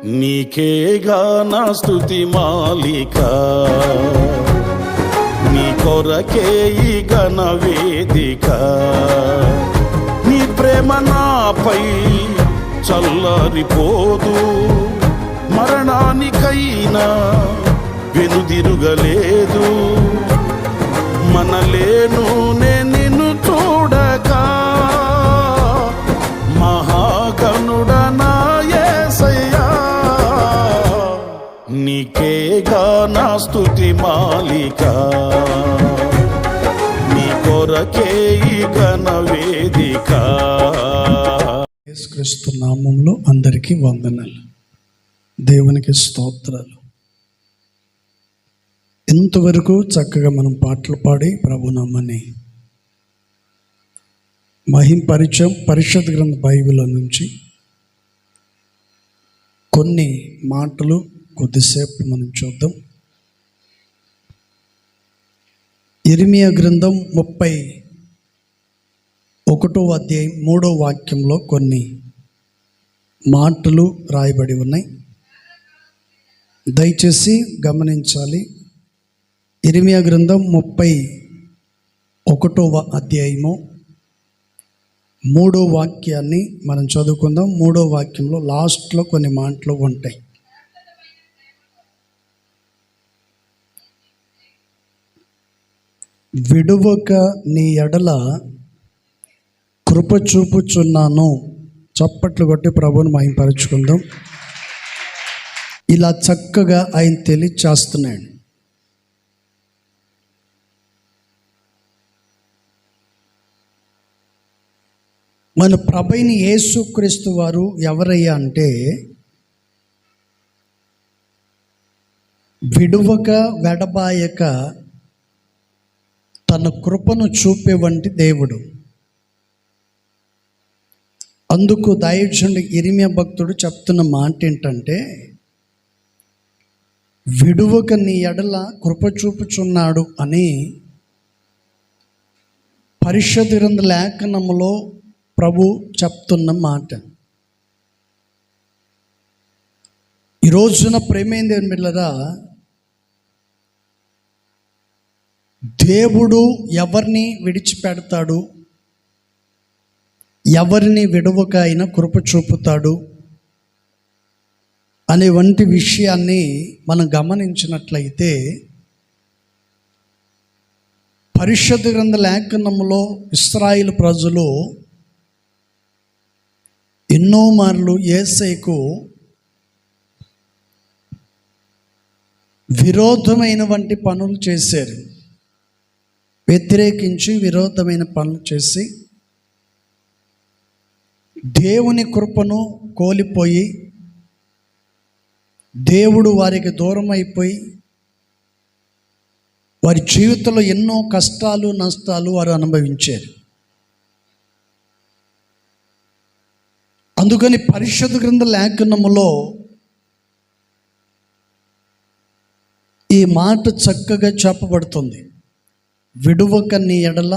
నీకేగా నా స్తుతి మాలిక, నీ కొరకే ఈ ఘన వేదిక. నీ ప్రేమ నాపై చల్లారిపోదు, మరణానికైనా వెనుదిరుగలేదు. మనలేను నిన్ను చూడక, మహాగణుడనా యేసయ్యా. నీకేగా నా స్తుతి మాలిక, నీ కొరకే ఈ ఘన వేదిక. యేసుక్రీస్తు నామములో అందరికీ వందనాలు, దేవునికి స్తోత్రాలు. ఇంతవరకు చక్కగా మనం పాటలు పాడి ప్రభునామాన్ని మహింపరిచయం. పరిషత్ గ్రంథ బైబిల్ నుంచి కొన్ని మాటలు కొద్దిసేపు మనం చూద్దాం. ఇర్మియా గ్రంథం 31వ అధ్యాయం 3వ వాక్యంలో కొన్ని మాటలు రాయబడి ఉన్నాయి, దయచేసి గమనించాలి. ఇర్మియా గ్రంథం 31వ అధ్యాయము 3వ వాక్యాన్ని మనం చదువుకుందాం. 3వ వాక్యంలో లాస్ట్లో కొన్ని మాటలు ఉంటాయి. విడువక నీ ఎడల కృప చూపుచున్నాను. చప్పట్లు కొట్టి ప్రభువుని మహిమపరచుకుందాం. ఇలా చక్కగా ఆయన తెలియచేస్తున్నాడు. మన ప్రభువైన యేసుక్రీస్తు వారు ఎవరయ్యా అంటే, విడువక వెడబాయక తన కృపను చూపే వంటి దేవుడు. అందుకు దైవజనుడు ఇర్మియా భక్తుడు చెప్తున్న మాట ఏంటంటే, విడువక నీ ఎడల కృప చూపుచున్నాడు అని పరిషత్ గ్రంథ లేఖనములో ప్రభు చెప్తున్న మాట. ఈ రోజున ప్రేమైన దేవుని బిడ్డలారా, దేవుడు ఎవరిని విడిచిపెడతాడు, ఎవరిని విడువక అయినా కృప చూపుతాడు అనే వంటి విషయాన్ని మనం గమనించినట్లయితే, పరిషత్ గ్రంథ లేఖనములో ఇశ్రాయేలు ప్రజలు ఎన్నో మార్లు యేసయ్యకు విరోధమైన వంటి పనులు చేశారు. వ్యతిరేకించి విరోధమైన పనులు చేసి దేవుని కృపను కోల్పోయి, దేవుడు వారికి దూరం అయిపోయి, వారి జీవితంలో ఎన్నో కష్టాలు నష్టాలు వారు అనుభవించారు. అందుకని పరిషత్ గ్రంథ లేఖనములో ఈ మాట చక్కగా చెప్పబడుతుంది. విడువక నీ ఎడల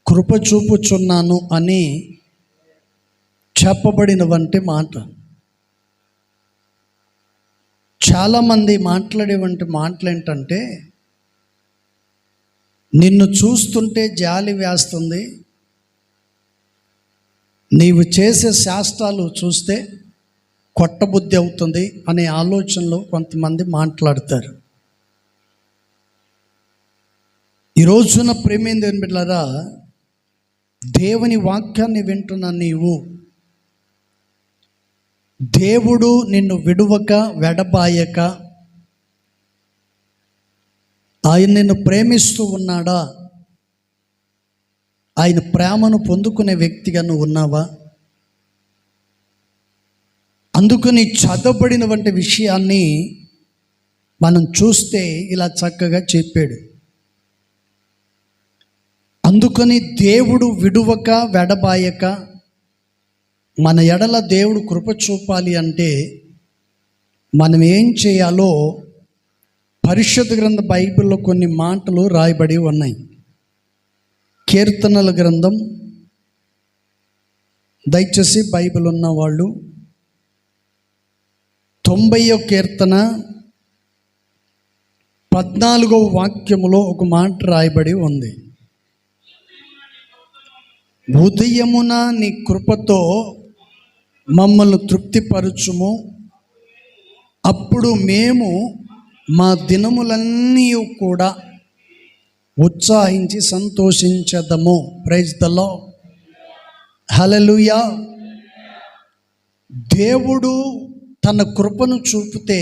కృప చూపుచున్నాను అని చెప్పబడిన వంటి మాట. చాలామంది మాట్లాడే వంటి మాటలు ఏంటంటే, నిన్ను చూస్తుంటే జాలి వేస్తుంది, నీవు చేసే శాస్త్రాలు చూస్తే కొట్టబుద్ధి అవుతుంది అనే ఆలోచనలో కొంతమంది మాట్లాడతారు. ఈ రోజున ప్రేమైన దేవుని బిడ్డలారా, దేవుని వాక్యాన్ని వింటున్న నీవు, దేవుడు నిన్ను విడువక వెడబాయక ఆయన నిన్ను ప్రేమిస్తూ ఉన్నాడా? ఆయన ప్రేమను పొందుకునే వ్యక్తిగా నువ్వు ఉన్నావా? అందుకని చదవబడిన వంటి విషయాన్ని మనం చూస్తే ఇలా చక్కగా చెప్పాడు. అందుకని దేవుడు విడువక వెడబాయక మన ఎడల దేవుడు కృప చూపాలి అంటే మనం ఏం చేయాలో పరిషత్ గ్రంథ బైబిల్లో కొన్ని మాటలు రాయబడి ఉన్నాయి. కీర్తనల గ్రంథం, దయచేసి బైబిల్ ఉన్న వాళ్ళు 90వ కీర్తన 14వ వాక్యములో ఒక మాట రాయబడి ఉంది. ఉదయమున నీ కృపతో మమ్మల్ని తృప్తిపరచుము, అప్పుడు మేము మా దినములన్నీ కూడా ఉత్సాహించి సంతోషించదము. Praise the Lord. హల్లెలూయా. దేవుడు తన కృపను చూపితే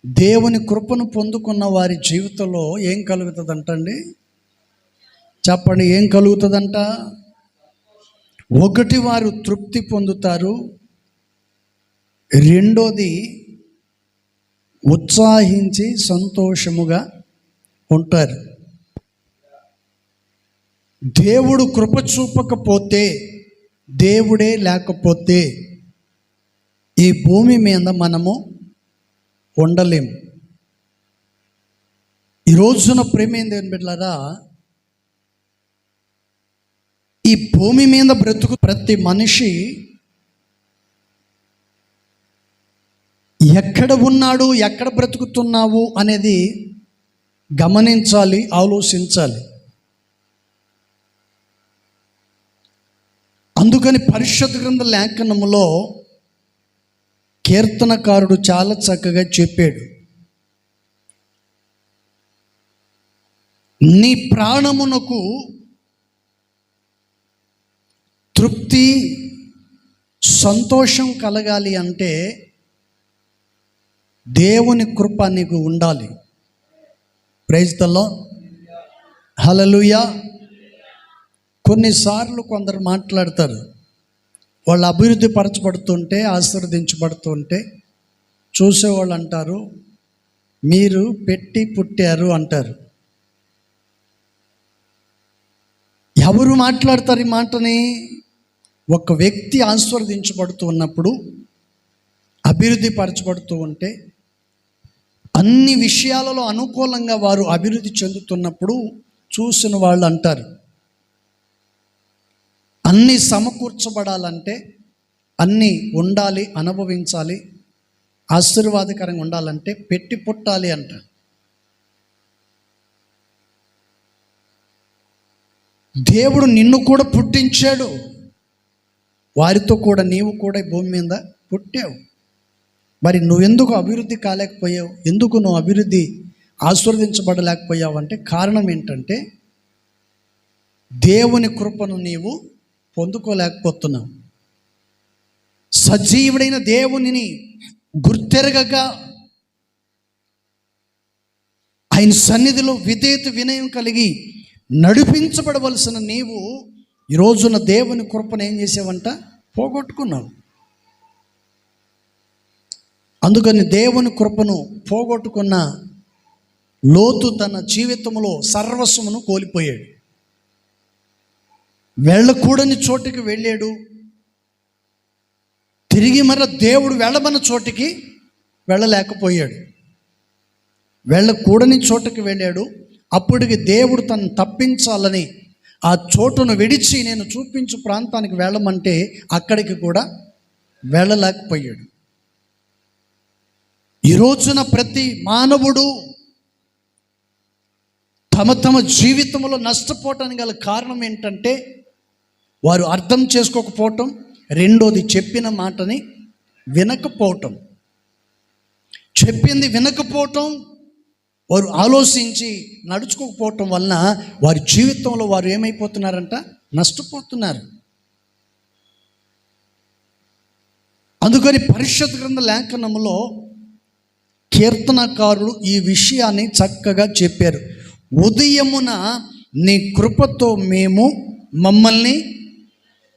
దేవుని కృపను పొందుకున్న వారి జీవితంలో ఏం కలుగుతుందంటండి? చెప్పండి, ఏం కలుగుతుందంట? ఒకటి, వారు తృప్తి పొందుతారు. రెండోది, ఉత్సాహించి సంతోషముగా ఉంటారు. దేవుడు కృప చూపకపోతే, దేవుడే లేకపోతే ఈ భూమి మీద మనము ఉండలేము. ఈ రోజున ప్రేమేంది బిడ్డలారా, ఈ భూమి మీద బ్రతుకు ప్రతి మనిషి ఎక్కడ ఉన్నాడు, ఎక్కడ బ్రతుకుతున్నావు అనేది గమనించాలి, ఆలోచించాలి. అందుకని పరిశుద్ధ గ్రంథ లేఖనములో కీర్తనకారుడు చాలా చక్కగా చెప్పాడు. నీ ప్రాణమునకు తృప్తి, సంతోషం కలగాలి అంటే దేవుని కృప నీకు ఉండాలి. Praise the Lord. హల్లెలూయా. కొన్నిసార్లు కొందరు మాట్లాడతారు, వాళ్ళు అభివృద్ధి పరచబడుతుంటే, ఆశీర్వదించబడుతుంటే చూసేవాళ్ళు అంటారు, మీరు పెట్టి పుట్టారు అంటారు. ఎవరు మాట్లాడతారు ఈ మాటని? ఒక వ్యక్తి ఆశీర్వదించబడుతూ ఉన్నప్పుడు, అభివృద్ధి పరచబడుతూ ఉంటే, అన్ని విషయాలలో అనుకూలంగా వారు అభివృద్ధి చెందుతున్నప్పుడు చూసిన వాళ్ళు అంటారు, అన్నీ సమకూర్చబడాలంటే, అన్నీ ఉండాలి, అనుభవించాలి, ఆశీర్వాదకరంగా ఉండాలంటే పెట్టి పుట్టాలి అంట. దేవుడు నిన్ను కూడా పుట్టించాడు, వారితో కూడా నీవు కూడా ఈ భూమి మీద పుట్టావు. మరి నువ్వెందుకు అభివృద్ధి కాలేకపోయావు? ఎందుకు నువ్వు అభివృద్ధి ఆశీర్వదించబడలేకపోయావు అంటే కారణం ఏంటంటే, దేవుని కృపను నీవు పొందుకోలేకపోతున్నావు. సజీవుడైన దేవునిని గుర్తెరగక ఆయన సన్నిధిలో విధేయత వినయం కలిగి నడిపించబడవలసిన నీవు ఈ రోజున దేవుని కృపను ఏం చేసావంట? పోగొట్టుకున్నావు. అందుకని దేవుని కృపను పోగొట్టుకున్న లోతు తన జీవితంలో సర్వస్వమును కోల్పోయాడు. వెళ్ళకూడని చోటికి వెళ్ళాడు, తిరిగి మరల దేవుడు వెళ్ళమన్న చోటికి వెళ్ళలేకపోయాడు. వెళ్ళకూడని చోటుకి వెళ్ళాడు. అప్పటికి దేవుడు తను తప్పించాలని ఆ చోటును విడిచి నేను చూపించు ప్రాంతానికి వెళ్ళమంటే అక్కడికి కూడా వెళ్ళలేకపోయాడు. ఈ రోజున ప్రతి మానవుడు తమ తమ జీవితంలో నష్టపోవటానికి గల కారణం ఏంటంటే, వారు అర్థం చేసుకోకపోవటం, రెండోది చెప్పిన మాటని వినకపోవటం. చెప్పింది వినకపోవటం, వారు ఆలోచించి నడుచుకోకపోవటం వలన వారి జీవితంలో వారు ఏమైపోతున్నారంట? నష్టపోతున్నారు. అందుకని పరిశుద్ధ గ్రంథ లేఖనములో కీర్తనకారులు ఈ విషయాన్ని చక్కగా చెప్పారు. ఉదయమున నీ కృపతో మేము మమ్మల్ని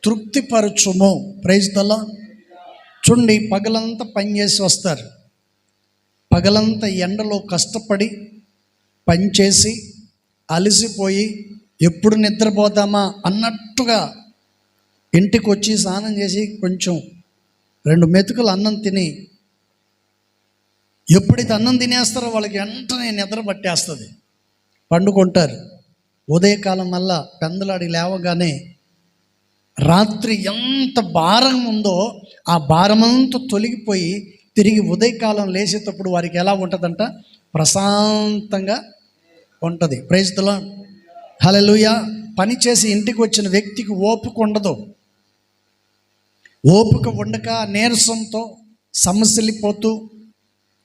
తృప్తిపరచుము. Praise the lord. చూడండి, పగలంతా పనిచేసి వస్తారు, పగలంతా ఎండలో కష్టపడి పనిచేసి అలసిపోయి ఎప్పుడు నిద్రపోదామా అన్నట్టుగా ఇంటికి వచ్చి స్నానం చేసి కొంచెం 2 మెతుకులు అన్నం తిని ఎప్పుడైతే అన్నం తినేస్తారో వాళ్ళకి వెంటనే నిద్ర పట్టేస్తుంది, పండుకుంటారు. ఉదయకాలం వల్ల పెందలాడి లేవగానే రాత్రి ఎంత భారం ఉందో ఆ భారమంతా తొలగిపోయి తిరిగి ఉదయకాలం లేచేటప్పుడు వారికి ఎలా ఉంటుందంట? ప్రశాంతంగా ఉంటుంది. Praise the Lord. హల్లెలూయా. పని చేసి ఇంటికి వచ్చిన వ్యక్తికి ఓపిక ఉండదు. ఓపిక ఉండక నీరసంతో సమస్యలిపోతూ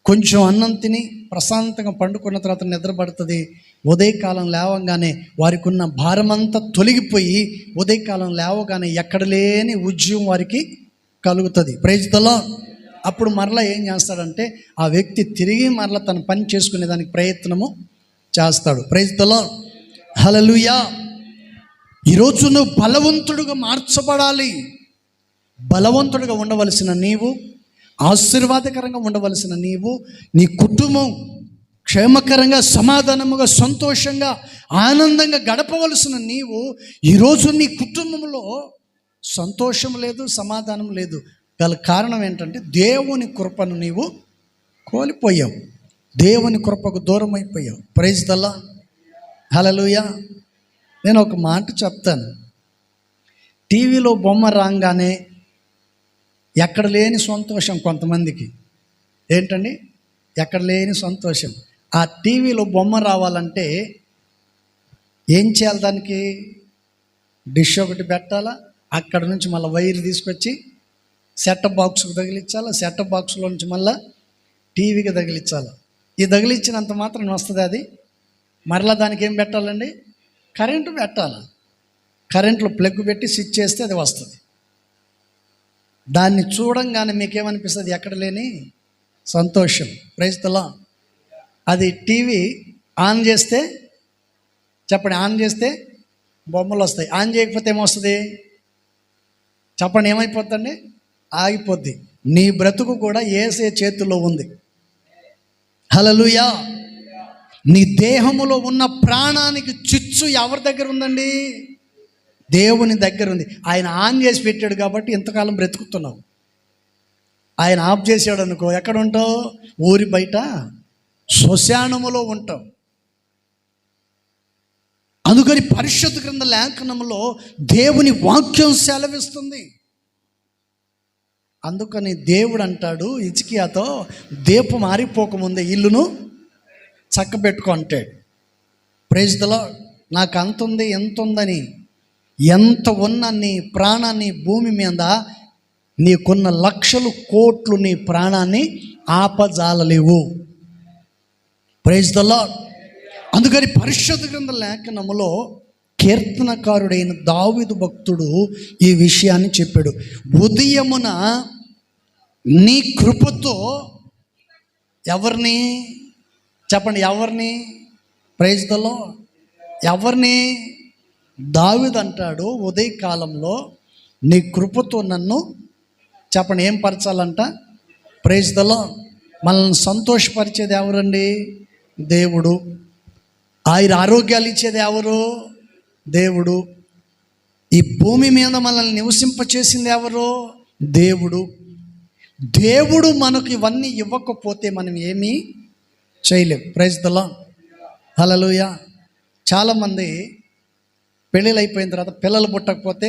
కొంచెం అన్నం తిని ప్రశాంతంగా పండుకున్న తర్వాత నిద్రపడుతుంది. ఉదయకాలం లేవగానే వారికి ఉన్న భారమంతా తొలగిపోయి ఉదయకాలం లేవగానే ఎక్కడ లేని ఉద్యమం వారికి కలుగుతుంది. Praise the lord. అప్పుడు మరలా ఏం చేస్తాడంటే ఆ వ్యక్తి తిరిగి మరలా తన పని చేసుకునే దానికి ప్రయత్నము చేస్తాడు. Praise the Lord. హల్లెలూయా. ఈరోజు నువ్వు బలవంతుడుగా మార్చబడాలి. బలవంతుడిగా ఉండవలసిన నీవు, ఆశీర్వాదకరంగా ఉండవలసిన నీవు, నీ కుటుంబం క్షేమకరంగా, సమాధానముగా, సంతోషంగా, ఆనందంగా గడపవలసిన నీవు ఈరోజు నీ కుటుంబంలో సంతోషం లేదు, సమాధానం లేదు. గల కారణం ఏంటంటే దేవుని కృపను నీవు కోల్పోయావు. దేవుని కృపకు దూరం అయిపోయావు. Praise the Lord. హల్లెలూయా. నేను ఒక మాట చెప్తాను. టీవీలో బొమ్మ రాగానే ఎక్కడ లేని సంతోషం కొంతమందికి. ఏంటండి? ఎక్కడ లేని సంతోషం. ఆ టీవీలో బొమ్మ రావాలంటే ఏం చేయాలి? దానికి డిష్ ఒకటి పెట్టాలా, అక్కడ నుంచి మళ్ళీ వైర్ తీసుకొచ్చి సెటప్ బాక్స్కి తగిలించాలా, సెటప్ బాక్స్లో నుంచి మళ్ళీ టీవీకి తగిలించాలి. ఈ తగిలించినంత మాత్రం వస్తుంది అది. మరలా దానికి ఏం పెట్టాలండి? కరెంటు పెట్టాలి. కరెంట్లో ప్లగ్ పెట్టి స్విచ్ చేస్తే అది వస్తుంది. దాన్ని చూడంగానే మీకేమనిపిస్తుంది? ఎక్కడ లేని సంతోషం. Praise the lord. అది టీవీ ఆన్ చేస్తే చెప్పండి, ఆన్ చేస్తే బొమ్మలు వస్తాయి. ఆన్ చేయకపోతే ఏమొస్తుంది? చెప్పండి, ఏమైపోతుందండి? ఆగిపోద్ది. నీ బ్రతుకు కూడా యేసే చేతిలో ఉంది. హల్లెలూయా. నీ దేహములో ఉన్న ప్రాణానికి చిచ్చు ఎవరి దగ్గర ఉందండి? దేవుని దగ్గర ఉంది. ఆయన ఆన్ చేసి పెట్టాడు కాబట్టి ఇంతకాలం బ్రతుకుతున్నావు. ఆయన ఆఫ్ చేసాడు అనుకో, ఎక్కడ ఉంటావు? ఊరి బయట శ్మశానములో ఉంటావు. అందుకని పరిశుద్ధ గ్రంథ లేఖనములో దేవుని వాక్యం సెలవిస్తుంది. అందుకని దేవుడు అంటాడు హిజ్కియాతో, దీపం ఆరిపోకముందే ఇల్లును చక్కబెట్టుకో అంటాడు. Praise the lord. నాకు అంత ఉంది ఎంత ఉందని, ఎంత ఉన్న నీ ప్రాణాన్ని భూమి మీద నీకున్న లక్షలు కోట్లు నీ ప్రాణాన్ని ఆపజాలలేవు. Praise the Lord. అందుకని పరిశుద్ధ గ్రంథ లేఖనములో కీర్తనకారుడైన దావీదు భక్తుడు ఈ విషయాన్ని చెప్పాడు. ఉదయమున నీ కృపతో ఎవరిని చెప్పండి, ఎవరిని? Praise the Lord. ఎవరిని? దావీదు అంటాడు, ఉదయకాలంలో నీ కృపతో నన్ను చెప్పండి ఏం పరచాలంట? Praise the lord. మనల్ని సంతోషపరిచేది ఎవరండి? దేవుడు. ఆయన ఆరోగ్యాలు ఇచ్చేది ఎవరు? దేవుడు. ఈ భూమి మీద మనల్ని నివసింపచేసింది ఎవరు? దేవుడు. దేవుడు మనకు ఇవన్నీ ఇవ్వకపోతే మనం ఏమీ చేయలేం. Praise the Lord. హల్లెలూయా. చాలామంది పెళ్ళిళ్ళు అయిపోయిన తర్వాత పిల్లలు పుట్టకపోతే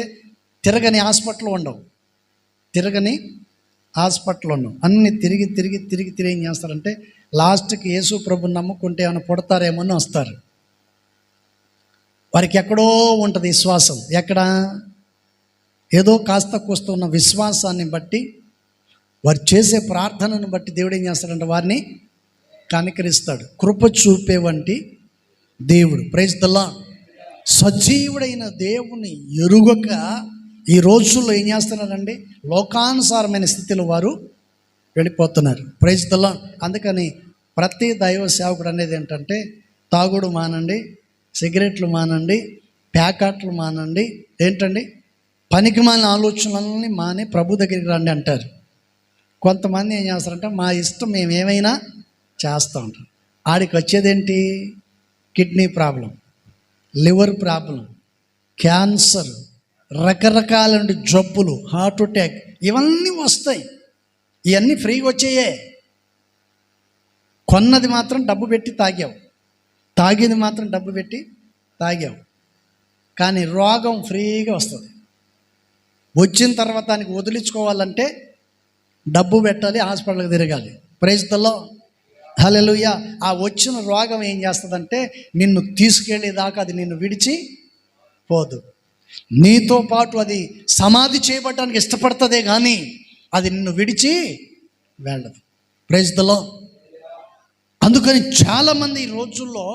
తిరగని హాస్పిటల్ ఉండవు. తిరగని హాస్పిటల్ ఉండవు. అన్నీ తిరిగి తిరిగి తిరిగి తిరిగి ఏం చేస్తారంటే లాస్ట్కి యేసు ప్రభుని నమ్ముకుంటే ఏమైనా పుడతారేమో అని వస్తారు. వారికి ఎక్కడో ఉంటుంది విశ్వాసం. ఎక్కడ? ఏదో కాస్త కూస్త ఉన్న విశ్వాసాన్ని బట్టి, వారు చేసే ప్రార్థనను బట్టి దేవుడు ఏం చేస్తాడంటే వారిని కనికరిస్తాడు. కృప చూపే వంటి దేవుడు. Praise the Lord. సజీవుడైన దేవుని ఎరుగక ఈ రోజుల్లో ఏం చేస్తున్నారండి? లోకానుసారమైన స్థితిలో వారు వెళ్ళిపోతున్నారు. Praise the Lord. అందుకని ప్రతి దైవ సేవకుడు అనేది ఏంటంటే తాగుడు మానండి, సిగరెట్లు మానండి, ప్యాకెట్లు మానండి, ఏంటండి పనికి మాలిన ఆలోచనలని మాని ప్రభు దగ్గరికి రండి అంటారు. కొంతమంది ఏం చేస్తారంటే మా ఇష్టం మేము ఏమైనా చేస్తూ ఉంటాం. ఆడికి వచ్చేదేంటి? Kidney problem, liver problem, cancer, రకరకాల జబ్బులు, హార్ట్ అటాక్, ఇవన్నీ వస్తాయి. ఇవన్నీ ఫ్రీగా వచ్చాయే. కొన్నది మాత్రం డబ్బు పెట్టి తాగావు, తాగేది మాత్రం డబ్బు పెట్టి తాగావు. కానీ రోగం ఫ్రీగా వస్తుంది. వచ్చిన తర్వాత దానికి వదిలించుకోవాలంటే డబ్బు పెట్టాలి, హాస్పిటల్కి తిరగాలి. ప్రైజ్ ది లార్డ్, హల్లెలూయా. ఆ వచ్చిన రోగం ఏం చేస్తుందంటే నిన్ను తీసుకెళ్ళేదాకా అది నిన్ను విడిచి పోదు. నీతో పాటు అది సమాధి చేయబడడానికి ఇష్టపడుతుందే కానీ అది నిన్ను విడిచి వెళ్ళదు. Praise the Lord. అందుకని చాలామంది ఈ రోజుల్లో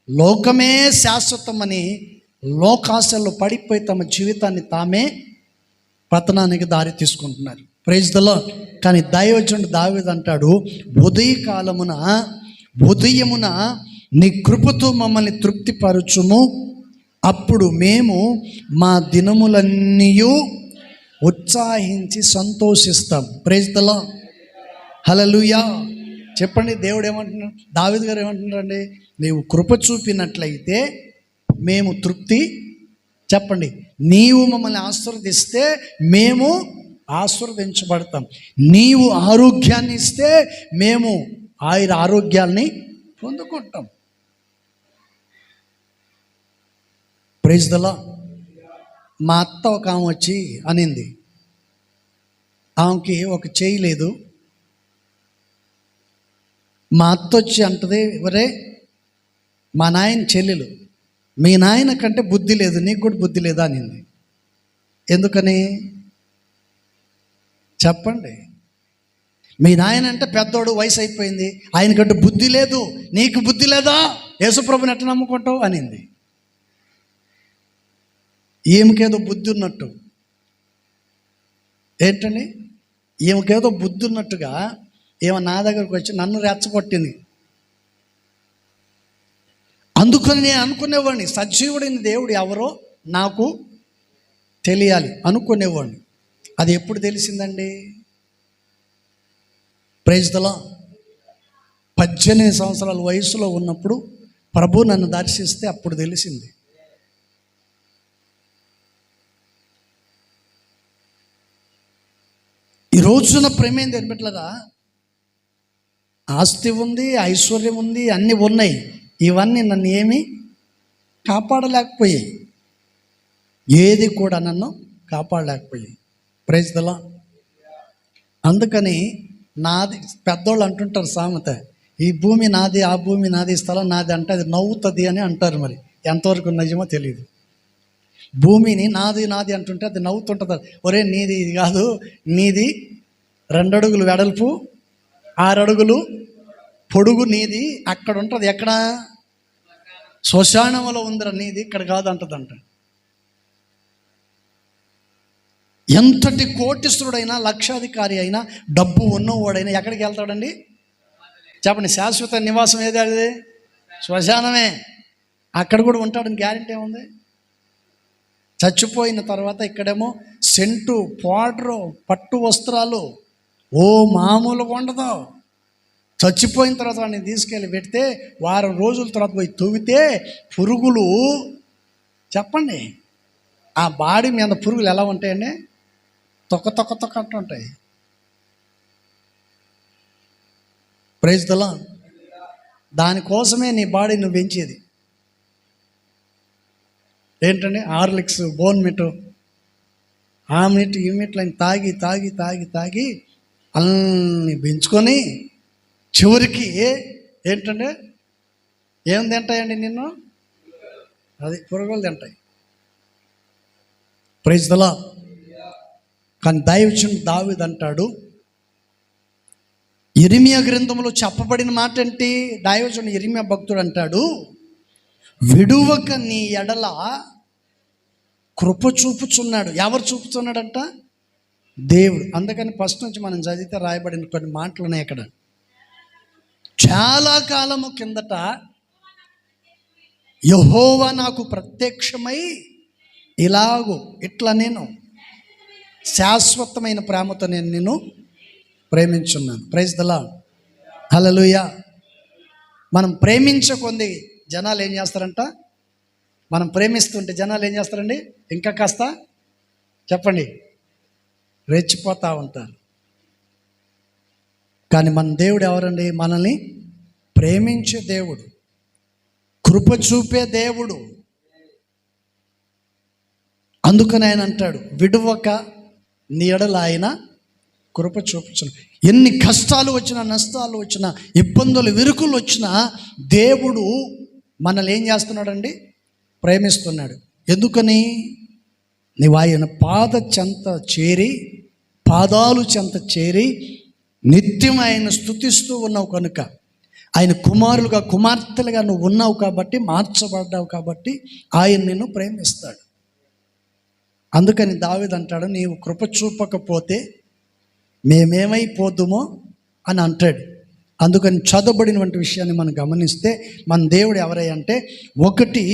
లోకమే శాశ్వతమని లోకాశల్లో పడిపోయి తమ జీవితాన్ని తామే పతనానికి దారి తీసుకుంటున్నారు. Praise the Lord. కానీ దైవజనుడు దావీదు అంటాడు, ఉదయమున నీ కృపతో మమ్మల్ని తృప్తిపరచుము, అప్పుడు మేము మా దినములన్నీ ఉత్సాహించి సంతోషిస్తాం. ప్రైజ్ ది లార్డ్, హల్లెలూయా. చెప్పండి, దేవుడు ఏమంటున్నాడు, దావీదు గారు ఏమంటున్నారండి? నీవు కృప చూపినట్లయితే మేము తృప్తి, చెప్పండి, నీవు మమ్మల్ని ఆశీర్వదిస్తే మేము ఆశీర్వదించబడతాం. నీవు ఆరోగ్యాన్ని ఇస్తే మేము ఆరోగ్యాన్ని పొందుకుంటాం. Praise the Lord. మా అత్త ఒక ఆమె వచ్చి అనింది, ఆమెకి ఒక చేయి లేదు. మా అత్త వచ్చి అంటది, ఒరే మా నాయన చెల్లెలు, మీ నాయన కంటే బుద్ధి లేదు, నీకు కూడా బుద్ధి లేదా అనింది. ఎందుకని చెప్పండి? మీ నాయన అంటే పెద్దోడు, వయసు అయిపోయింది, ఆయనకంటే బుద్ధి లేదు, నీకు బుద్ధి లేదా, యేసుప్రభుని ఎట్లా నమ్ముకుంటావు అనింది. ఈమెకేదో బుద్ధి ఉన్నట్టు, ఏంటండి, ఈమెకేదో బుద్ధి ఉన్నట్టుగా ఏమో నా దగ్గరకు వచ్చి నన్ను రెచ్చగొట్టింది. అందుకని నేను అనుకునేవాడిని, సజీవుడైన దేవుడు ఎవరో నాకు తెలియాలి అనుకునేవాడిని. అది ఎప్పుడు తెలిసిందండి? Praise the lord. 18 సంవత్సరాల వయసులో ఉన్నప్పుడు ప్రభు నన్ను దర్శిస్తే అప్పుడు తెలిసింది. ఈ రోజున ప్రేమ ఏంది అనిపెట్టలేదా? ఆస్తి ఉంది, ఐశ్వర్యం ఉంది, అన్నీ ఉన్నాయి. ఇవన్నీ నన్ను ఏమీ కాపాడలేకపోయాయి, ఏది కూడా నన్ను కాపాడలేకపోయాయి. Praise the Lord. అందుకని నాది, పెద్దోళ్ళు అంటుంటారు సామెత, ఈ భూమి నాది, ఆ భూమి నాది, స్థలం నాది అంటే అది నవ్వుతుంది అని అంటారు. మరి ఎంతవరకు నిజమో తెలియదు. భూమిని నాది నాది అంటుంటే అది నవ్వుతుంటుంది. ఒరే నీది ఇది కాదు, నీది 2 అడుగులు వెడల్పు, 6 అడుగులు పొడుగు నీది, అక్కడ ఉంటుంది. ఎక్కడ? శ్మశానంలో ఉందిరా నీది, ఇక్కడ కాదు అంటదంట. ఎంతటి కోటీశ్వరుడైనా, లక్షాధికారి అయినా, డబ్బు ఉన్నవాడైనా ఎక్కడికి వెళ్తాడండి? చెప్పండి. శాశ్వత నివాసం ఏది? అది శ్మశానమే. అక్కడ కూడా ఉంటాడని గ్యారెంటీ ఏముంది? చచ్చిపోయిన తర్వాత ఇక్కడేమో సెంటు, పౌడరు, పట్టు వస్త్రాలు, ఓ మామూలుగా ఉండదు. చచ్చిపోయిన తర్వాత వాడిని తీసుకెళ్ళి పెడితే వారం రోజుల తర్వాత పోయి తవ్వితే పురుగులు, చెప్పండి, ఆ బాడీ మీద పురుగులు ఎలా ఉంటాయండి? తొక్క అంటుంటాయి. Praise the lord. దానికోసమే నీ బాడీ నువ్వు పెంచేది ఏంటండి? హార్లిక్స్, బోన్ మిట్, ఆ మిట్, ఈ మిట్లు అని తాగి తాగి తాగి తాగి అన్నీ పెంచుకొని చివరికి ఏంటంటే ఏం తింటాయండి నిన్ను? అది పురుగులు తింటాయి. Praise the Lord. కానీ దైవజనుడు దావీదు అంటాడు, ఇర్మియా గ్రంథంలో చెప్పబడిన మాట ఏంటి? దైవజనుడు ఇర్మియా భక్తుడు అంటాడు, విడువక నీ ఎడల కృప చూపుచున్నాడు. ఎవరు చూపుతున్నాడంట? దేవుడు. అందుకని ఫస్ట్ నుంచి మనం చదివితే రాయబడిన కొన్ని మాటలు ఉన్నాయి అక్కడ. చాలా కాలము కిందట యెహోవా నాకు ప్రత్యక్షమై ఇట్లా నేను శాశ్వతమైన ప్రేమతో నేను నిన్ను ప్రేమించున్నాను. ప్రైజ్ ది లార్డ్, హల్లెలూయా. మనం ప్రేమించకొంది జనాలు ఏం చేస్తారంట? మనం ప్రేమిస్తుంటే జనాలు ఏం చేస్తారండి? ఇంకా కాస్త, చెప్పండి, రెచ్చిపోతూ ఉంటారు. కానీ మన దేవుడు ఎవరండి? మనల్ని ప్రేమించే దేవుడు, కృప చూపే దేవుడు. అందుకని ఆయన అంటాడు, విడువక నీ ఎడల ఆయన కృప చూపించను. ఎన్ని కష్టాలు వచ్చినా, నష్టాలు వచ్చినా, ఇబ్బందులు, విరుకులు వచ్చినా దేవుడు మనల్ని ఏం చేస్తున్నాడండి? ప్రేమిస్తున్నాడు. ఎందుకని? నీవు ఆయన పాదాలు చెంత చేరి నిత్యం ఆయన స్తుతిస్తూ ఉన్నావు కనుక, ఆయన కుమారులుగా కుమార్తెలుగా నువ్వు ఉన్నావు కాబట్టి, మార్చబడ్డావు కాబట్టి ఆయన నిన్ను ప్రేమిస్తాడు. అందుకని దావీదు అంటాడు, నీవు కృప చూపకపోతే మేమేమైపోదుమో అని అంటాడు. అందుకని చదవబడినటువంటి విషయాన్ని మనం గమనిస్తే మన దేవుడు ఎవరై అంటే, ఒకటి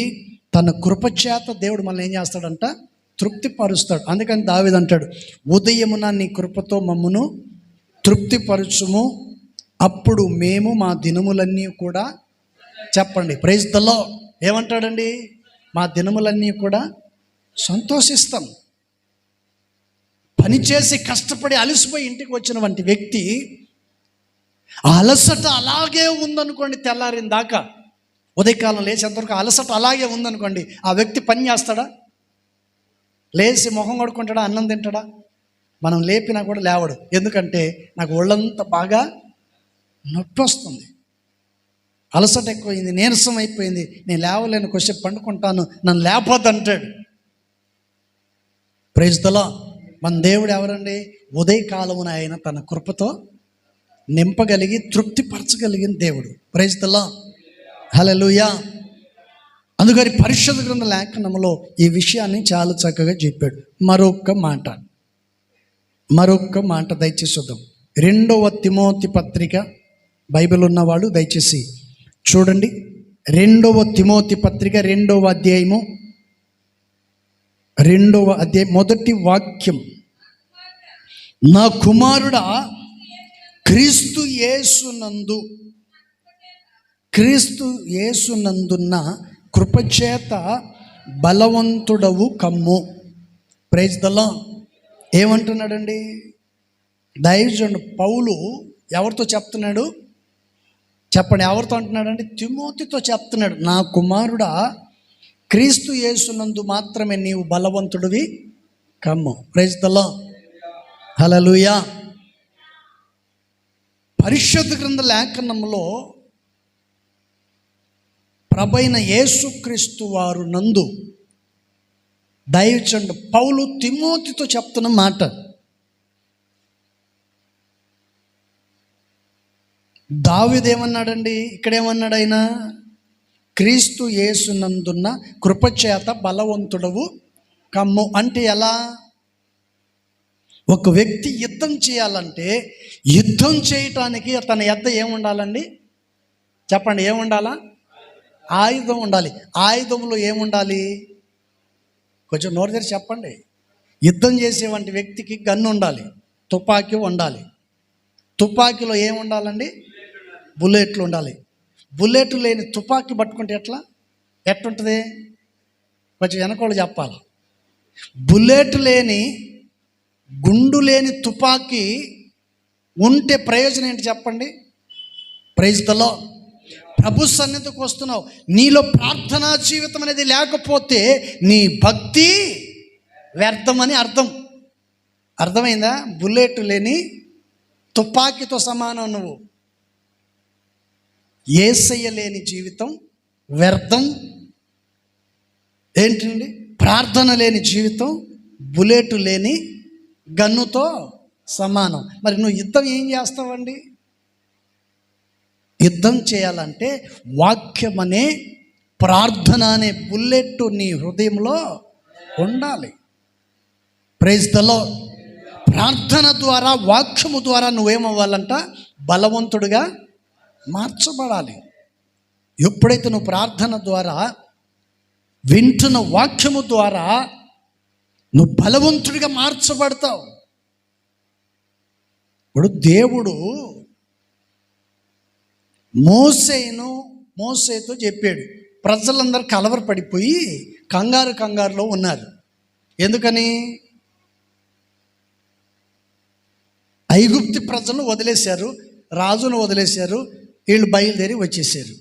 తన కృపచేత దేవుడు మనల్ని ఏం చేస్తాడంట? తృప్తిపరుస్తాడు. అందుకని దావీదు అంటాడు, ఉదయమున నీ కృపతో మమ్మును తృప్తిపరచుము, అప్పుడు మేము మా దినములన్నీ కూడా, చెప్పండి ప్రైజ్ ది లార్డ్, ఏమంటాడండి? మా దినములన్నీ కూడా సంతోషిస్తాం. పనిచేసి కష్టపడి అలసిపోయి ఇంటికి వచ్చిన వంటి వ్యక్తి, ఆ అలసట అలాగే ఉందనుకోండి, తెల్లారిన దాకా ఉదయకాలం లేచేంతవరకు అలసట అలాగే ఉందనుకోండి, ఆ వ్యక్తి పని చేస్తాడా? లేచి మొహం కడుక్కుంటాడా? అన్నం తింటాడా? మనం లేపినా కూడా లేవడు. ఎందుకంటే నాకు ఒళ్ళంతా బాగా నొప్పి వస్తుంది, అలసట ఎక్కువైంది, నీరసం అయిపోయింది, నేను లేవలేను, కొద్దిసేపు పండుకుంటాను, నన్ను లేపొద్దు అంటాడు. Praise the Lord. మన దేవుడు ఎవరండి? ఉదయకాలమున ఆయన తన కృపతో నింపగలిగి తృప్తిపరచగలిగిన దేవుడు. ప్రైజ్ ది లార్డ్, హల్లెలూయా. అందుకని పరిశుద్ధ గ్రంథ లేఖనంలో ఈ విషయాన్ని చాలా చక్కగా చెప్పాడు. మరొక్క మాట దయచేసి చూద్దాం. 2వ తిమోతి పత్రిక, బైబిల్ ఉన్నవాళ్ళు దయచేసి చూడండి. 2వ తిమోతి పత్రిక 2వ అధ్యాయము 2వ అధ్యాయం 1వ వాక్యం. నా కుమారుడా, క్రీస్తు యేసునందున్న కృపచేత బలవంతుడవు కమ్ము. Praise the Lord. ఏమంటున్నాడండి? దైవజనుడు పౌలు ఎవరితో చెప్తున్నాడు? చెప్పండి, ఎవరితో అంటున్నాడండి? తిమోతితో చెప్తున్నాడు. నా కుమారుడా, క్రీస్తు యేసునందు మాత్రమే నీవు బలవంతుడివి కమ్ము. ప్రైజ్ ది లార్డ్, హల్లెలూయా. పరిశుద్ధ గ్రంథ లేఖనంలో ప్రభైన యేసుక్రీస్తు వారు నందు దైవజనుడు పౌలు తిమోతితో చెప్తున్న మాట. దావీదు ఏమన్నాడండి? ఇక్కడేమన్నాడు ఆయన? క్రీస్తు యేసునందున్న కృపచేత బలవంతుడవు కమ్ము. అంటే ఎలా? ఒక వ్యక్తి యుద్ధం చేయాలంటే, యుద్ధం చేయటానికి తన యొద్ద ఏముండాలండి? చెప్పండి, ఏముండాలా? ఆయుధం ఉండాలి. ఆయుధంలో ఏముండాలి? కొంచెం నోరు తెరిచి చెప్పండి. యుద్ధం చేసే వంటి వ్యక్తికి గన్ను ఉండాలి, తుపాకీ ఉండాలి. తుపాకీలో ఏముండాలండి? బుల్లెట్లు ఉండాలి. బుల్లెట్లు లేని తుపాకీ పట్టుకుంటే ఎట్టుంటుంది? కొంచెం వెనకోళ్ళు చెప్పాలి. బుల్లెట్ లేని, గుండు లేని తుపాకీ ఉంటే ప్రయోజనం ఏంటి చెప్పండి? Praise the lord. ప్రభు సన్నిధికి వస్తున్నావు, నీలో ప్రార్థనా జీవితం అనేది లేకపోతే నీ భక్తి వ్యర్థమని అర్థమైందా? బుల్లెట్ లేని తుపాకీతో సమానం నువ్వు. యేసయ్య లేని జీవితం వ్యర్థం. ఏంటండి? ప్రార్థన లేని జీవితం బుల్లెట్ లేని గన్నుతో సమానం. మరి నువ్వు యుద్ధం ఏం చేస్తావండి? యుద్ధం చేయాలంటే వాక్యం అనే, ప్రార్థన అనే బుల్లెట్ నీ హృదయంలో ఉండాలి. Praise the Lord. ప్రార్థన ద్వారా, వాక్యము ద్వారా నువ్వేమవ్వాలంట? బలవంతుడిగా మార్చబడాలి. ఎప్పుడైతే నువ్వు ప్రార్థన ద్వారా, వింటున్న వాక్యము ద్వారా నువ్వు బలవంతుడిగా మార్చబడతావు. ఇప్పుడు దేవుడు మోసేతో చెప్పాడు. ప్రజలందరూ కలవరపడిపోయి కంగారులో ఉన్నారు. ఎందుకని? ఐగుప్తి ప్రజలను వదిలేశారు, రాజును వదిలేశారు, వీళ్ళు బయలుదేరి వచ్చేసారు.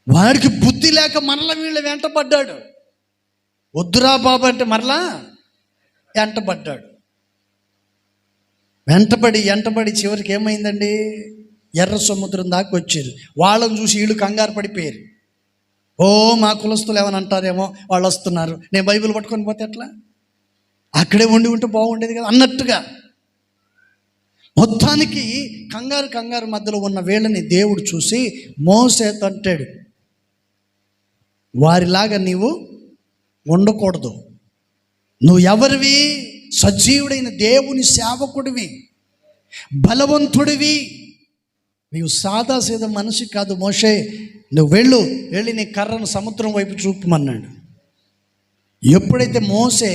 వాడికి బుద్ధి బుద్ధి లేక మరలా వీళ్ళు వెంటబడ్డాడు. వద్దురా బాబు అంటే మరలా వెంటబడ్డాడు. వెంటబడి చివరికి ఏమైందండి, ఎర్ర సముద్రం దాకా వచ్చారు. వాళ్ళని చూసి వీళ్ళు కంగారు పడిపోయారు. ఓ మా కులస్తులు ఏమని అంటారేమో, వాళ్ళు వస్తున్నారు, నేను బైబిల్ పట్టుకొని పోతే ఎట్లా, అక్కడే ఉంటే బాగుండేది కదా అన్నట్టుగా. మొత్తానికి కంగారు మధ్యలో ఉన్న వీళ్ళని దేవుడు చూసి మోసేతో అంటాడు, వారిలాగా నీవు ఉండకూడదు. నువ్వు ఎవరివి? సజీవుడైన దేవుని సేవకుడివి, బలవంతుడివి. నీవు సాదాసీదా మనిషి కాదు మోషే. నువ్వు వెళ్ళి నీ కర్రను సముద్రం వైపు చూపమన్నాడు. ఎప్పుడైతే మోసే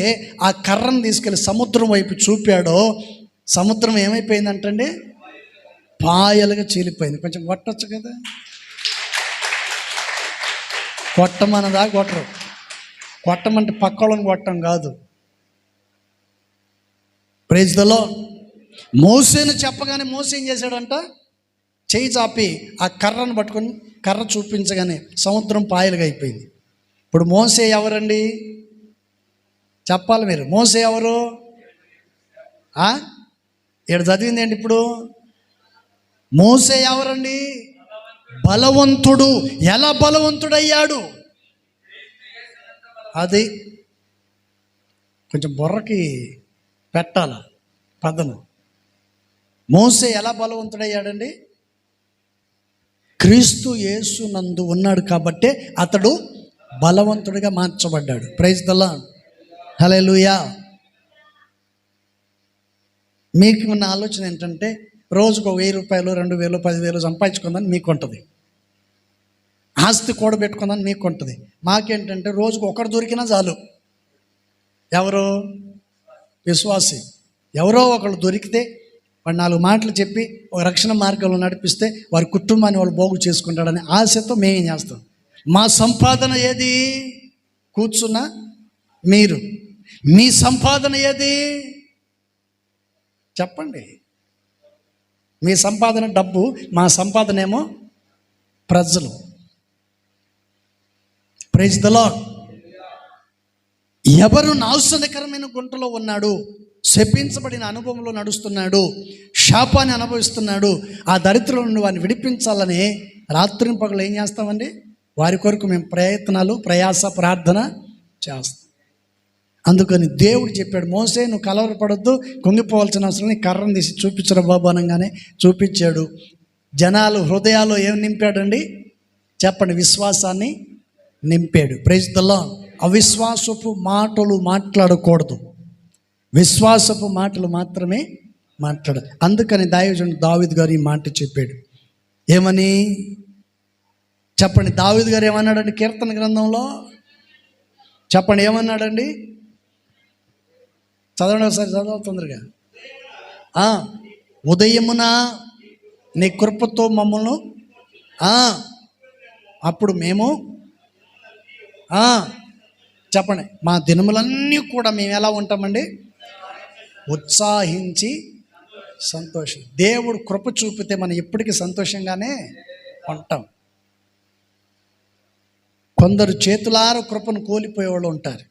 ఆ కర్రను తీసుకెళ్ళి సముద్రం వైపు చూపాడో, సముద్రం ఏమైపోయిందంటండి, పాయలుగా చీలిపోయింది. కొంచెం కొట్టచ్చు కదా, కొట్టమన్నదా? కొట్టరు. కొట్టమంటే పక్కలను కొట్టం కాదు. Praise the lord. మోసేను చెప్పగానే మోసే ఏం చేశాడంట, చేయి చాపి ఆ కర్రను పట్టుకొని కర్ర చూపించగానే సముద్రం పాయలుగా అయిపోయింది. ఇప్పుడు మోసే ఎవరండి చెప్పాలి మీరు? మోసే ఎవరు? ఇక్కడ చదివింది ఏంటి ఇప్పుడు? మోసే ఎవరండి? బలవంతుడు. ఎలా బలవంతుడయ్యాడు? అది కొంచెం బుర్రకి పెట్టాల పదను. మోసే ఎలా బలవంతుడయ్యాడండి? క్రీస్తు యేసు నందు ఉన్నాడు కాబట్టే అతడు బలవంతుడిగా మార్చబడ్డాడు. Praise the Lord. హల్లెలూయా. మీకు ఉన్న ఆలోచన ఏంటంటే, రోజుకు 1000 రూపాయలు, 2000, 10,000 సంపాదించుకుందని మీకు ఉంటుంది, ఆస్తి కూడబెట్టుకుందని మీకు ఉంటుంది. మాకేంటంటే రోజుకు ఒకటి దొరికినా చాలు. ఎవరు? విశ్వాసి. ఎవరో ఒకళ్ళు దొరికితే వాడు 4 మాటలు చెప్పి ఒక రక్షణ మార్గంలో నడిపిస్తే వారి కుటుంబాన్ని వాళ్ళు బాగు చేసుకుంటాడని ఆశతో మేమేం చేస్తాం. మా సంపాదన ఏది? కూర్చున్నా మీరు. మీ సంపాదన ఏది చెప్పండి? మీ సంపాదన డబ్బు, మా సంపాదన ఏమో ప్రజలు. Praise the Lord. ఎవరు నాశనకరమైన గుంటలో ఉన్నాడు, శపించబడిన అనుభవంలో నడుస్తున్నాడు, శాపాన్ని అనుభవిస్తున్నాడు, ఆ దరిద్రం నుండి వారిని విడిపించాలని రాత్రి పగలు ఏం చేస్తామండి? వారి కొరకు మేము ప్రయాస ప్రార్థన చేస్తాం. అందుకని దేవుడు చెప్పాడు, మోసే నువ్వు కలవరపడొద్దు, కుంగిపోవాల్సిన అవసరం, నీ కర్రను తీసి చూపించడం బాబు అనగానే చూపించాడు. జనాలు హృదయాల్లో ఏం నింపాడండి చెప్పండి? విశ్వాసాన్ని నింపాడు. Praise the Lord. అవిశ్వాసపు మాటలు మాట్లాడకూడదు, విశ్వాసపు మాటలు మాత్రమే మాట్లాడాలి. అందుకని దైవజనుడు దావీదు గారు ఈ మాట చెప్పాడు. ఏమని చెప్పండి? దావీదు గారు ఏమన్నాడండి కీర్తన గ్రంథంలో? చెప్పండి ఏమన్నాడండి? చదవండి ఒకసారి, చదవాలి తొందరగా. ఉదయమున నీ కృపతో మమ్మల్ని, అప్పుడు మేము చెప్పండి, మా దినములన్నీ కూడా మేము ఎలా ఉంటామండి? ఉత్సాహించి సంతోషం. దేవుడు కృప చూపితే మనం ఎప్పటికీ సంతోషంగానే ఉంటాం. కొందరు చేతులార కృపను కోల్పోయేవాళ్ళు ఉంటారు,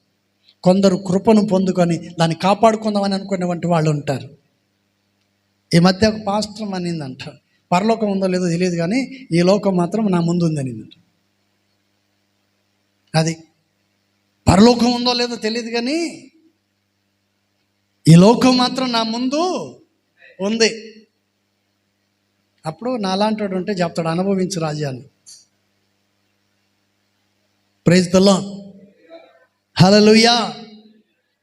కొందరు కృపను పొందుకొని దాన్ని కాపాడుకుందామని అనుకునేటువంటి వాళ్ళు ఉంటారు. ఈ మధ్య ఒక పాస్టర్ అనిందంట, పరలోకం ఉందో లేదో తెలియదు కానీ ఈ లోకం మాత్రం నా ముందు ఉందనిందంట. అది పరలోకం ఉందో లేదో తెలియదు కానీ ఈ లోకం మాత్రం నా ముందు ఉంది. అప్పుడు నాలాంటి వాడు ఉంటే చెప్తాడు, అనుభవించు రాజ్యాన్ని. Praise the Lord. హల్లెలూయా.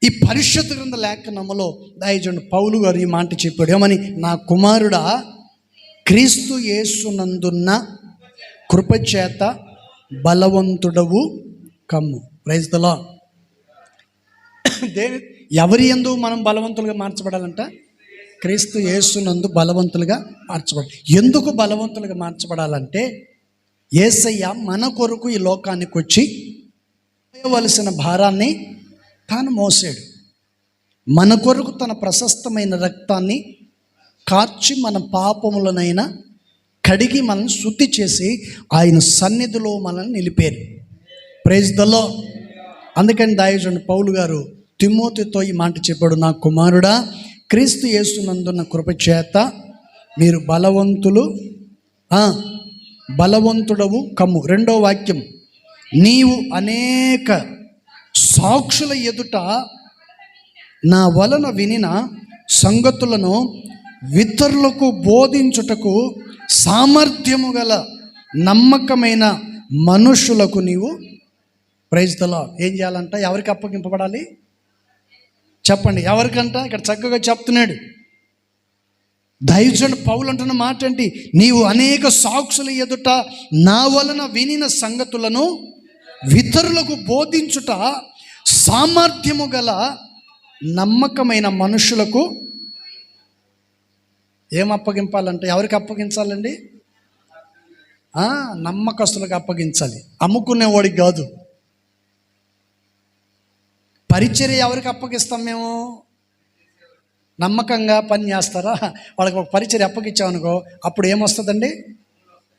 ఈ పరిశుద్ధ గ్రంథ లేఖనములో దైవజనుడు పౌలు గారు ఈ మాట చెప్పాడు. ఏమని? నా కుమారుడా, క్రీస్తు యేసునందున్న కృపచేత బలవంతుడవు కమ్ము. Praise the Lord. ఎవరి యందు మనం బలవంతులుగా మార్చబడాలంట? క్రీస్తు యేసునందు బలవంతులుగా మార్చబడాలి. ఎందుకు బలవంతులుగా మార్చబడాలంటే, యేసయ్య మన కొరకు ఈ లోకానికి వచ్చి మోయవలసిన భారాన్ని తాను మోసాడు. మన కొరకు తన ప్రశస్తమైన రక్తాన్ని కార్చి మన పాపములనైనా కడిగి మనల్ని శుద్ధి చేసి ఆయన సన్నిధిలో మనల్ని నిలిపారు. Praise the lord. అందుకని దైవజనుడు పౌలు గారు తిమోతితో ఈ మాట చెప్పాడు, నా కుమారుడా, క్రీస్తు యేసునందున్న కృప చేత మీరు బలవంతుడవు కమ్ము. రెండో వాక్యం, నీవు అనేక సాక్షుల ఎదుట నా వలన వినిన సంగతులను ఇతరులకు బోధించుటకు సామర్థ్యము గల నమ్మకమైన మనుషులకు నీవు, ప్రైజ్ ద లార్డ్, ఏం చేయాలంట? ఎవరికి అప్పగింపబడాలి చెప్పండి? ఎవరికంట? ఇక్కడ చక్కగా చెప్తున్నాడు దైవజనుడు పౌలు అంటున్న మాట ఏంటి? నీవు అనేక సాక్షుల ఎదుట నా వలన వినిన సంగతులను ఇతరులకు బోధించుట సామర్థ్యము గల నమ్మకమైన మనుషులకు ఏం అప్పగింపాలంటే? ఎవరికి అప్పగించాలండి? నమ్మకస్తులకు అప్పగించాలి, అమ్ముకునేవాడికి కాదు. పరిచర్య ఎవరికి అప్పగిస్తాం మేము? నమ్మకంగా పని చేస్తారా? వాళ్ళకి ఒక పరిచర్య అప్పగించామనుకో, అప్పుడు ఏమొస్తుందండి?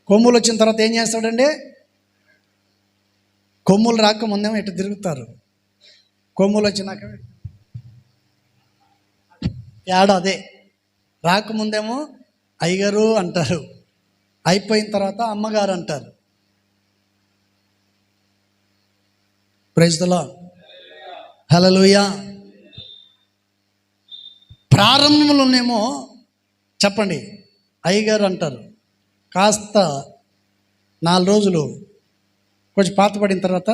కొమ్ములు వచ్చిన తర్వాత ఏం చేస్తాడండి? కొమ్ములు రాకముందేమో ఇటు తిరుగుతారు, కొమ్ములు వచ్చినాక అదే రాకముందేమో అయ్యగారు అంటారు, అయిపోయిన తర్వాత అమ్మగారు అంటారు. ప్రైజ్ ది లార్డ్, హల్లెలూయా. ప్రారంభంలోనేమో చెప్పండి అయ్యగారు అంటారు, కాస్త 4 రోజులు కొంచెం పాతపడిన తర్వాత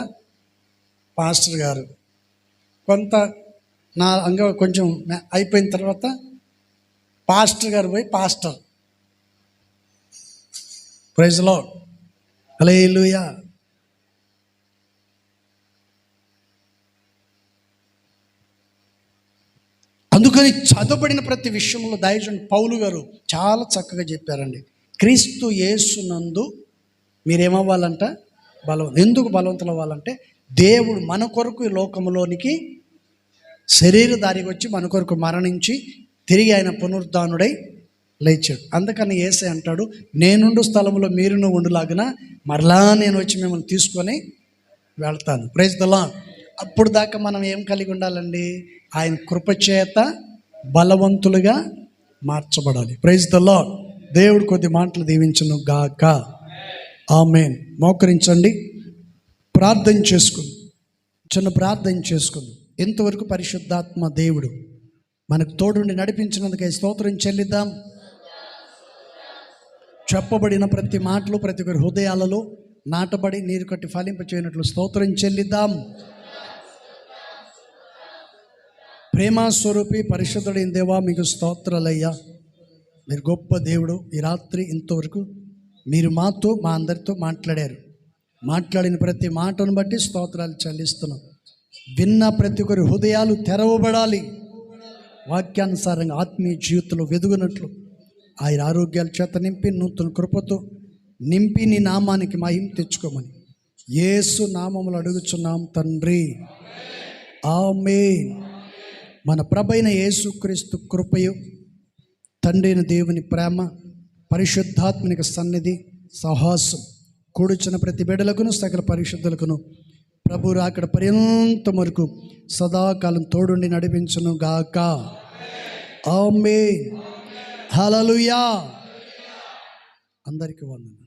పాస్టర్ గారు, కొంత కొంచెం అయిపోయిన తర్వాత పాస్టర్ గారు పోయి పాస్టర్. ప్రైజ్ ది లార్డ్, హల్లెలూయా. అందుకని చదవబడిన ప్రతి విషయంలో దైవజనుడు పౌలు గారు చాలా చక్కగా చెప్పారండి. క్రీస్తు యేసునందు మీరేమవ్వాలంట? ఎందుకు బలవంతులు అవ్వాలంటే, దేవుడు మన కొరకు ఈ లోకంలోనికి శరీరధారికి వచ్చి మన కొరకు మరణించి తిరిగి ఆయన పునరుద్ధానుడై లేచాడు. అందుకని యేసే అంటాడు, నేనుండు స్థలంలో మీరును ఉండులాగున మరలా నేను వచ్చి మిమ్మల్ని తీసుకొని వెళ్తాను. Praise the lord. అప్పుడు దాకా మనం ఏం కలిగి ఉండాలండి? ఆయన కృపచేత బలవంతులుగా మార్చబడాలి. Praise the Lord. దేవుడు కొద్ది మాటలు దీవించును గాక. ఆమేన్. మోకరించండి, ప్రార్థన చేసుకుందాం, చిన్న ప్రార్థన చేసుకుందాం. ఎంతవరకు పరిశుద్ధాత్మ దేవుడు మనకు తోడుండి నడిపించినందుకై స్తోత్రం చెల్లిద్దాం. చెప్పబడిన ప్రతి మాటలు ప్రతి ఒక్కరి హృదయాలలో నాటబడి నీరు కట్టి ఫలింపచేయనట్లు స్తోత్రం చెల్లిద్దాం. ప్రేమస్వరూపి పరిశుద్ధుడైన దేవా, మీకు స్తోత్రాలయ్యా. మీరు గొప్ప దేవుడు. ఈ రాత్రి ఇంతవరకు మీరు మాతో మా అందరితో మాట్లాడారు. మాట్లాడిన ప్రతి మాటను బట్టి స్తోత్రాలు చెల్లిస్తున్నాం. విన్న ప్రతి ఒక్కరి హృదయాలు తెరవబడాలి. వాక్యానుసారంగా ఆత్మీయ జీవితంలో వెదుగునట్లు ఆయన ఆరోగ్యాల చేత నింపి నూతన కృపతో నింపి నీ నామానికి మహిమ తెచ్చుకోమని యేసు నామములో అడుగుచున్నాం తండ్రి, ఆమేన్. మన ప్రభైన యేసుక్రీస్తు కృపయు, తండ్రి అయిన దేవుని ప్రేమ, పరిశుద్ధాత్మనిక సన్నిధి, సహాసం కూడుచున్న ప్రతి బిడ్డలకును సకల పరిశుద్ధులకును ప్రభు రాకడ పర్యంతం వరకు సదాకాలం తోడుండి నడిపించును గాక. ఆమేన్. హల్లెలూయా. అందరికీ వందనాలు.